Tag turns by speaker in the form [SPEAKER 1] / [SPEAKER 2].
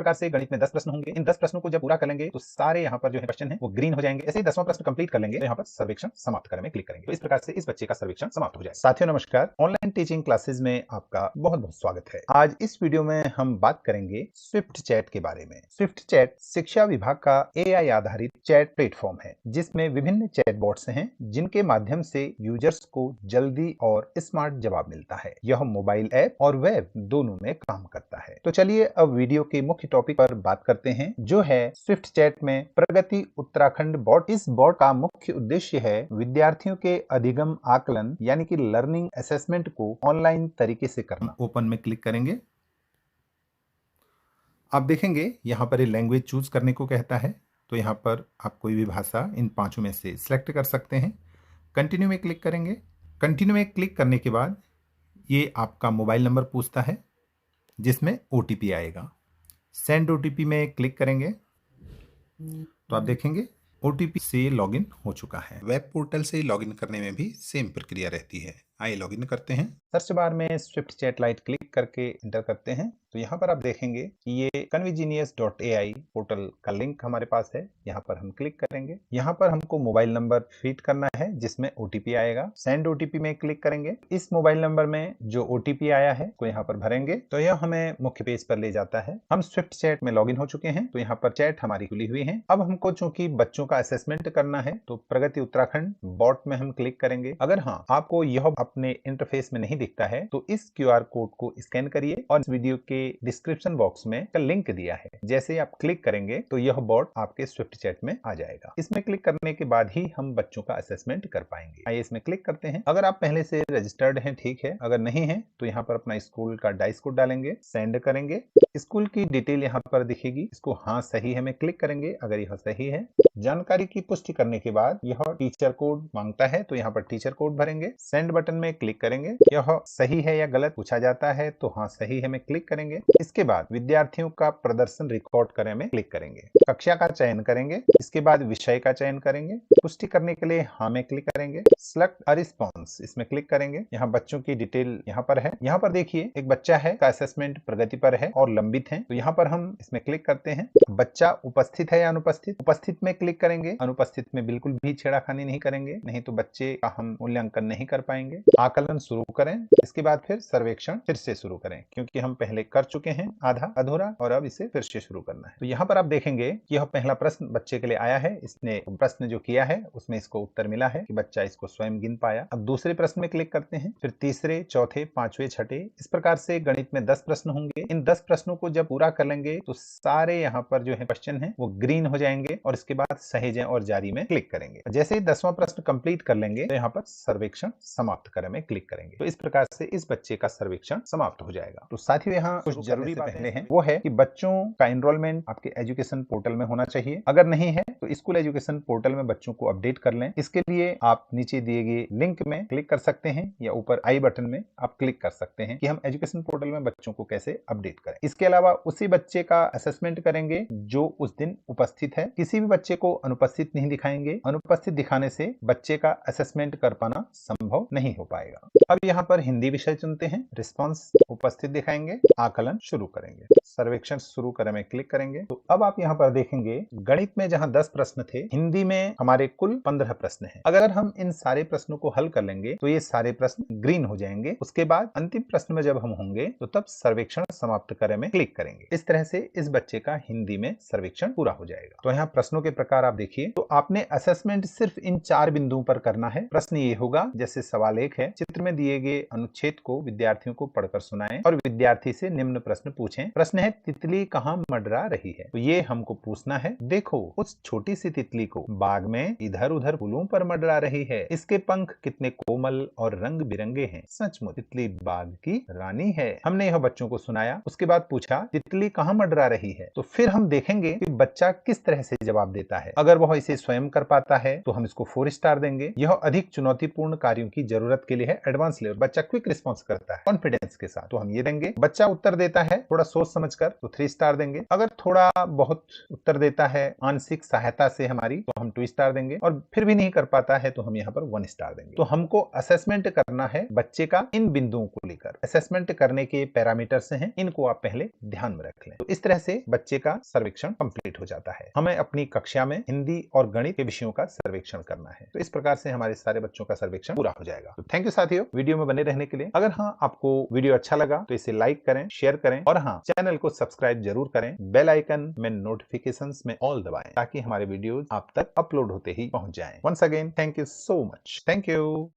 [SPEAKER 1] प्रकार से गणित में 10 प्रश्न होंगे। इन 10 प्रश्नों को जब पूरा कर लेंगे तो सारे यहाँ पर जो है क्वेश्चन है वो ग्रीन हो जाएंगे। ऐसे ही 10वां प्रश्न कंप्लीट कर लेंगे तो यहाँ पर सर्वेक्षण समाप्त करने में क्लिक करेंगे। तो इस प्रकार से इस बच्चे का सर्वेक्षण समाप्त हो जाएगा। साथियों नमस्कार, ऑनलाइन टीचिंग क्लासेस में आपका बहुत बहुत स्वागत है। आज इस वीडियो में हम बात करेंगे स्विफ्ट चैट के बारे में। स्विफ्ट चैट शिक्षा विभाग का AI आधारित चैट प्लेटफॉर्म है जिसमें विभिन्न चैटबॉट्स हैं जिनके माध्यम से यूजर्स को जल्दी और स्मार्ट जवाब मिलता है। यह मोबाइल ऐप और वेब दोनों में काम करता है। तो चलिए अब वीडियो के मुख्य टॉपिक पर बात करते हैं जो है स्विफ्ट चैट में प्रगति उत्तराखंड बॉट। इस बॉट का मुख्य उद्देश्य है विद्यार्थियों के अधिगम आकलन यानी कि लर्निंग असेसमेंट को ऑनलाइन तरीके से करना। ओपन में क्लिक करेंगे, आप देखेंगे यहाँ पर लैंग्वेज चूज करने को कहता है। तो यहाँ पर आप कोई भी भाषा इन पांचों में से सिलेक्ट कर सकते हैं। कंटिन्यू में क्लिक करेंगे। कंटिन्यू में क्लिक करने के बाद ये आपका मोबाइल नंबर पूछता है जिसमें OTP आएगा। सेंड OTP में क्लिक करेंगे तो आप देखेंगे OTP से लॉगिन हो चुका है। वेब पोर्टल से लॉगिन करने में भी सेम प्रक्रिया रहती है। आइए लॉगिन करते हैं। सर्च बार में स्विफ्ट चैट लाइट क्लिक करके इंटर करते हैं तो यहाँ पर आप देखेंगे कि ये convenience.ai पोर्टल का लिंक हमारे पास है। यहाँ पर हम क्लिक करेंगे। यहाँ पर हमको मोबाइल नंबर फीड करना है जिसमें OTP आएगा। सेंड OTP में क्लिक करेंगे। इस मोबाइल नंबर में जो OTP आया है को यहाँ पर भरेंगे तो यह हमें मुख्य पेज पर ले जाता है। हम स्विफ्ट चैट में लॉगिन हो चुके हैं तो यहाँ पर चैट हमारी खुली हुई है। अब हमको चूंकि बच्चों का असेसमेंट करना है तो प्रगति उत्तराखंड बॉट में हम क्लिक करेंगे। अगर हाँ आपको यह अपने इंटरफेस में नहीं दिखता है तो इस QR कोड को स्कैन करिए और इस वीडियो के डिस्क्रिप्शन बॉक्स में लिंक दिया है। जैसे आप क्लिक करेंगे तो यह बॉट आपके स्विफ्ट चैट में आ जाएगा। इसमें क्लिक करने के बाद ही हम बच्चों का असेसमेंट कर पाएंगे। आइए इसमें क्लिक करते हैं। अगर आप पहले से रजिस्टर्ड हैं ठीक है, अगर नहीं है तो यहाँ पर अपना स्कूल का डाइस कोड डालेंगे, सेंड करेंगे। स्कूल की डिटेल यहाँ पर दिखेगी, इसको हाँ सही है में क्लिक करेंगे। अगर यह सही है, जानकारी की पुष्टि करने के बाद यह टीचर कोड मांगता है तो यहाँ पर टीचर कोड भरेंगे। सेंड बटन में क्लिक करेंगे। यह सही है या गलत पूछा जाता है तो हाँ सही है में क्लिक करेंगे। इसके बाद विद्यार्थियों का प्रदर्शन रिकॉर्ड करें में क्लिक करेंगे। कक्षा का चयन करेंगे। इसके बाद विषय का चयन करेंगे। पुष्टि करने के लिए हाँ में क्लिक करेंगे। सिलेक्ट अ रिस्पॉन्स इसमें क्लिक करेंगे। यहाँ बच्चों की डिटेल यहाँ पर है। यहाँ पर देखिए एक बच्चा है का असेसमेंट प्रगति पर है और लंबित है तो यहाँ पर हम इसमें क्लिक करते हैं। बच्चा उपस्थित है या अनुपस्थित, उपस्थित में क्लिक करेंगे। अनुपस्थित में बिल्कुल भी छेड़खानी नहीं करेंगे, नहीं तो बच्चे का हम मूल्यांकन नहीं कर पाएंगे। आकलन शुरू करें। इसके बाद फिर सर्वेक्षण फिर से शुरू करें क्योंकि हम पहले कर चुके हैं आधा अधूरा और अब इसे फिर से शुरू करना है। तो यहाँ पर आप देखेंगे कि यह पहला प्रश्न बच्चे के लिए आया है। इसने प्रश्न जो किया है उसमें इसको उत्तर मिला है कि बच्चा इसको स्वयं गिन पाया। अब दूसरे प्रश्न में क्लिक करते हैं, फिर तीसरे, चौथे, पांचवे, छठे, इस प्रकार से गणित में 10 प्रश्न होंगे। इन 10 प्रश्नों को जब पूरा कर लेंगे तो सारे यहाँ पर जो है क्वेश्चन है वो ग्रीन हो जाएंगे और इसके बाद सहेजें और जारी में क्लिक करेंगे। जैसे ही 10वां प्रश्न कंप्लीट कर लेंगे तो यहाँ पर सर्वेक्षण समाप्त करें में क्लिक करेंगे। तो इस प्रकार से इस बच्चे का सर्वेक्षण समाप्त हो जाएगा। तो साथियों यहाँ कुछ जरूरी बातें हैं, वो है कि बच्चों का एनरोलमेंट आपके एजुकेशन पोर्टल में होना चाहिए। अगर नहीं है तो स्कूल एजुकेशन पोर्टल में बच्चों को अपडेट कर लें। इसके लिए आप नीचे दिए गए लिंक में क्लिक कर सकते हैं या ऊपर आई बटन में आप क्लिक कर सकते हैं कि हम एजुकेशन पोर्टल में बच्चों को कैसे अपडेट करें। इसके अलावा उसी बच्चे का असेसमेंट करेंगे जो उस दिन उपस्थित है। किसी भी बच्चे को अनुपस्थित नहीं दिखाएंगे। अनुपस्थित दिखाने से बच्चे का असेसमेंट कर पाना संभव नहीं हो पाएगा। अब यहाँ पर हिंदी विषय चुनते हैं, रिस्पांस उपस्थित दिखाएंगे, आकलन शुरू करेंगे, सर्वेक्षण शुरू करें में क्लिक करेंगे। तो अब आप यहाँ पर देखेंगे गणित में जहाँ 10 प्रश्न थे, हिंदी में हमारे कुल 15 प्रश्न हैं। अगर हम इन सारे प्रश्नों को हल कर लेंगे तो ये सारे प्रश्न ग्रीन हो जाएंगे। उसके बाद अंतिम प्रश्न में जब हम होंगे तो तब सर्वेक्षण समाप्त करें में क्लिक करेंगे। इस तरह से इस बच्चे का हिंदी में सर्वेक्षण पूरा हो जाएगा। तो यहाँ प्रश्नों के प्रकार आप देखिए, तो आपने असेसमेंट सिर्फ इन 4 बिंदुओं पर करना है। प्रश्न ये होगा, जैसे सवाल 1 है, चित्र में दिए गए अनुच्छेद को विद्यार्थियों को पढ़कर सुनाएं और विद्यार्थी से निम्न प्रश्न पूछें। प्रश्न है, तितली कहाँ मंडरा रही है? तो ये हमको पूछना है, देखो उस छोटी सी तितली को बाग में इधर उधर फूलों पर मंडरा रही है। इसके पंख कितने कोमल और रंग बिरंगे हैं। सचमुच तितली बाग की रानी है। हमने यह बच्चों को सुनाया। उसके बाद पूछा, तितली कहाँ मंडरा रही है? तो फिर हम देखेंगे कि बच्चा किस तरह से जवाब देता है। अगर वह इसे स्वयं कर पाता है तो हम इसको 4 स्टार देंगे। यह अधिक चुनौतीपूर्ण कार्यों की जरूरत भारत के लिए है एडवांस लेवल। बच्चा क्विक रिस्पॉन्स करता है कॉन्फिडेंस के साथ, तो हम ये देंगे। बच्चा उत्तर देता है थोड़ा सोच समझकर, तो 3 स्टार देंगे। अगर थोड़ा बहुत उत्तर देता है आंशिक सहायता से हमारी, तो हम 2 स्टार देंगे। और फिर भी नहीं कर पाता है तो हम यहाँ पर 1 स्टार देंगे। तो हमको असेसमेंट करना है बच्चे का इन बिंदुओं को लेकर। असेसमेंट करने के पैरामीटर्स हैं, इनको आप पहले ध्यान में रख लें। तो इस तरह से बच्चे का सर्वेक्षण कंप्लीट हो जाता है। हमें अपनी कक्षा में हिंदी और गणित के विषयों का सर्वेक्षण करना है। तो इस प्रकार से हमारे सारे बच्चों का सर्वेक्षण पूरा हो जाएगा। तो थैंक यू साथियों वीडियो में बने रहने के लिए। अगर हाँ आपको वीडियो अच्छा लगा तो इसे लाइक करें, शेयर करें और हाँ चैनल को सब्सक्राइब जरूर करें। बेल आइकन में नोटिफिकेशंस में ऑल दबाएं ताकि हमारे वीडियोस आप तक अपलोड होते ही पहुंच जाएं। Once again thank you so much. Thank you.